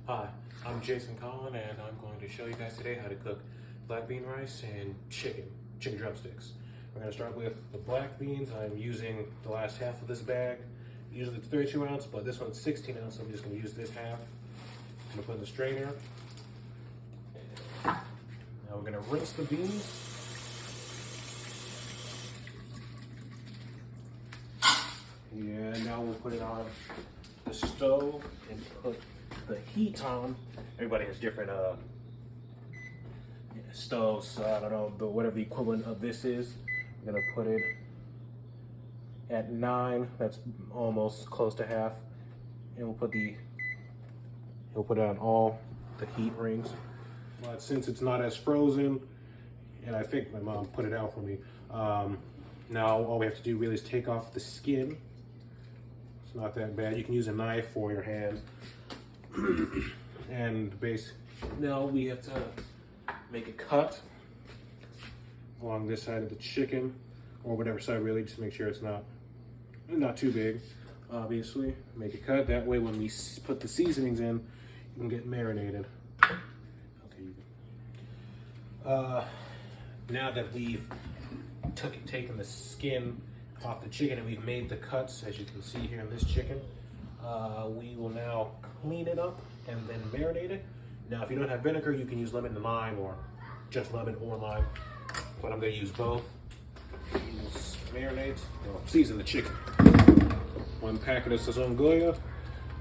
Hi, I'm Jason Collin, and I'm going to show you guys today how to cook black bean rice and chicken drumsticks. We're going to start with the black beans. I'm using the last half of this bag. Usually it's 32 ounce, but this one's 16 ounce, so I'm just going to use this half. I'm going to put in the strainer. Now we're going to rinse the beans. Yeah, now we'll put it on the stove and put the heat on. Everybody has different stoves, so I don't know whatever the equivalent of this is. I'm gonna put it at 9. That's almost close to half, and we'll put it on all the heat rings. But since it's not as frozen, and I think my mom put it out for me, now all we have to do really is take off the skin. It's not that bad. You can use a knife or your hand. And now we have to make a cut along this side of the chicken, or whatever side really, just make sure it's not too big. Obviously, make a cut. That way when we put the seasonings in, you can get marinated. Okay, you can. Now that we've taken the skin off the chicken and we've made the cuts, as you can see here in this chicken, we will now clean it up and then marinate it. Now, if you don't have vinegar, you can use lemon and lime, or just lemon or lime, but I'm going to use both. We'll marinate, or season the chicken. 1 packet of sazon goya,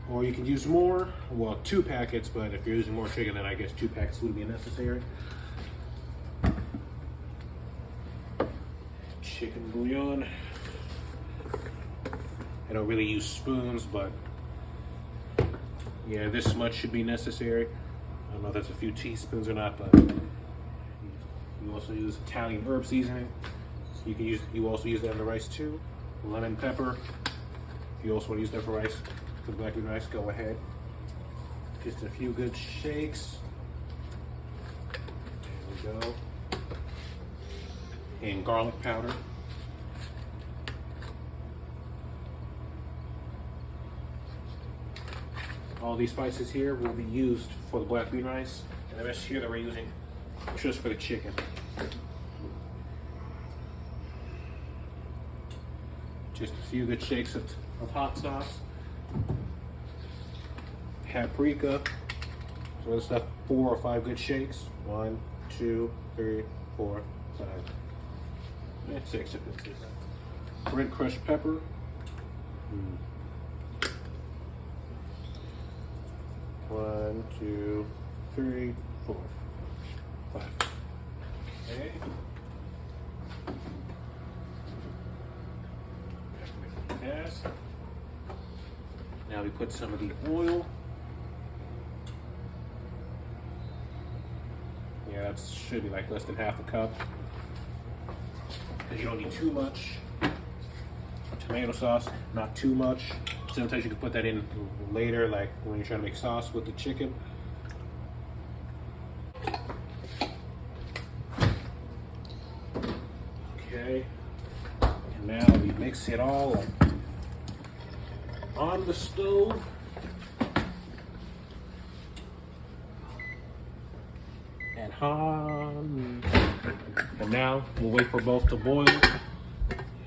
or you can use more, well, 2 packets, but if you're using more chicken, then I guess 2 packets would be necessary. Chicken bouillon. I don't really use spoons, but yeah, this much should be necessary. I don't know if that's a few teaspoons or not, but you also use Italian herb seasoning. You also use that in the rice too. Lemon pepper. If you also want to use that for rice, for black bean rice, go ahead. Just a few good shakes. There we go. And garlic powder. All these spices here will be used for the black bean rice, and the rest here that we're using just for the chicken. Just a few good shakes of hot sauce, paprika. So this stuff, 4 or 5 good shakes. 1, 2, 3, 4, 5, 6. Red crushed pepper. 1, 2, 3, 4, 5. Okay. Yes. Now we put some of the oil. Yeah, that should be like less than half a cup, because you don't need too much. Tomato sauce, not too much. Sometimes you can put that in later, like when you're trying to make sauce with the chicken. Okay, and now we mix it all on the stove. And now we'll wait for both to boil.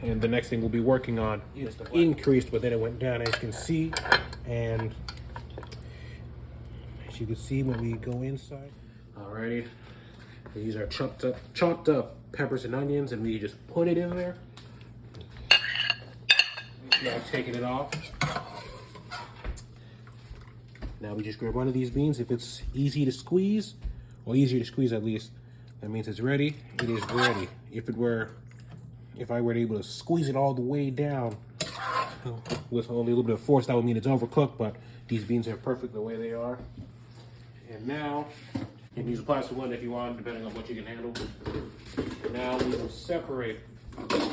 And the next thing we'll be working on is increased, but then it went down, as you can see. And as you can see when we go inside. Alrighty, these are chopped up peppers and onions, and we just put it in there. Now taking it off. Now we just grab one of these beans. If it's easy to squeeze, or easier to squeeze at least, that means it's ready. It is ready. If I were able to squeeze it all the way down with only a little bit of force, that would mean it's overcooked, but these beans are perfect the way they are. And now, you can use a plastic one if you want, depending on what you can handle. Now we will separate the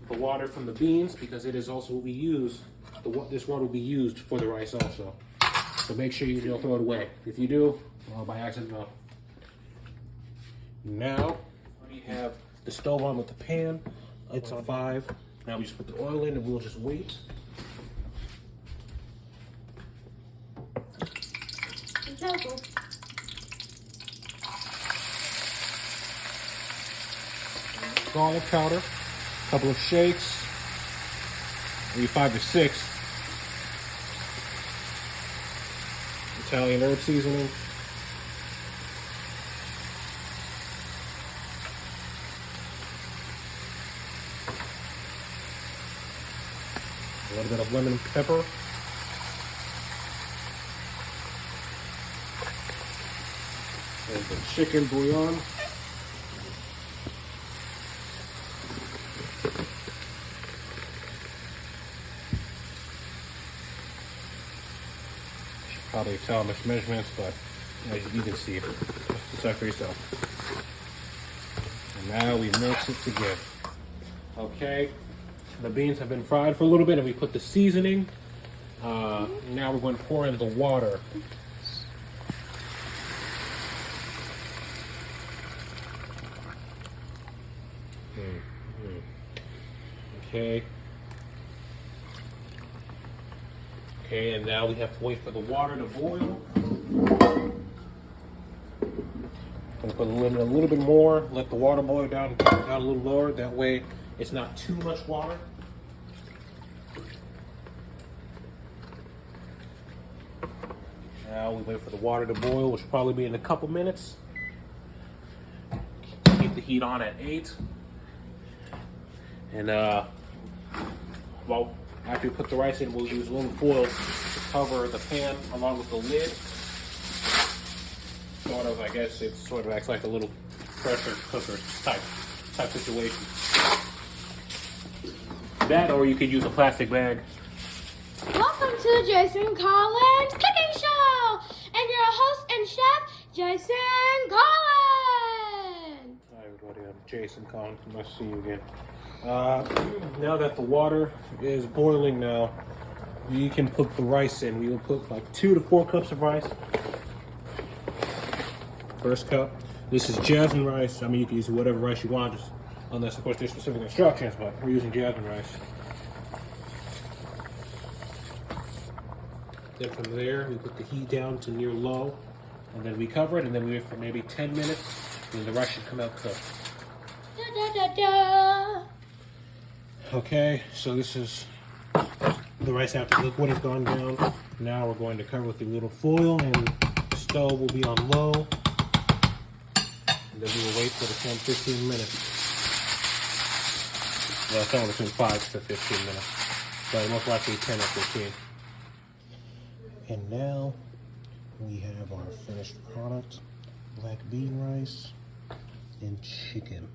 water from the beans, because it is also what we use. This water will be used for the rice also. So make sure you don't throw it away. If you do, well, by accident, no. Now, we have the stove on with the pan. It's on 5. Now we just put the oil in and we'll just wait. Careful. Garlic powder, a couple of shakes, maybe 5 or 6. Italian herb seasoning. A little bit of lemon pepper. And the chicken bouillon. Probably tell much measurements, but you can see it. Decide for yourself. And now we mix it together. Okay, the beans have been fried for a little bit, and we put the seasoning. Now we're going to pour in the water. Okay. Okay, and now we have to wait for the water to boil. I'm gonna put a little bit more, let the water boil down a little lower. That way it's not too much water. Now we wait for the water to boil, which will probably be in a couple minutes. Keep the heat on at 8. And well, after we put the rice in, we'll use aluminum foil to cover the pan along with the lid. Sort of, I guess it sort of acts like a little pressure cooker type situation. That, or you could use a plastic bag. Welcome to Jason Collins Cooking Show! And your host and chef, Jason Collins! Hi everybody, I'm Jason Collins. Nice to see you again. Now that the water is boiling now, you can put the rice in. We will put like 2 to 4 cups of rice. First cup. This is jasmine rice. I mean, you can use whatever rice you want, just unless of course there's specific instructions, but we're using jasmine rice. Then from there, we put the heat down to near low, and then we cover it, and then we wait for maybe 10 minutes, and the rice should come out cooked. Da, da, da, da. Okay, so this is the rice after the liquid has gone down. Now we're going to cover with a little foil, and the stove will be on low. And then we will wait for the 10-15 minutes. Well, somewhere between 5 to 15 minutes, but most likely 10 or 15. And now we have our finished product: black bean rice and chicken.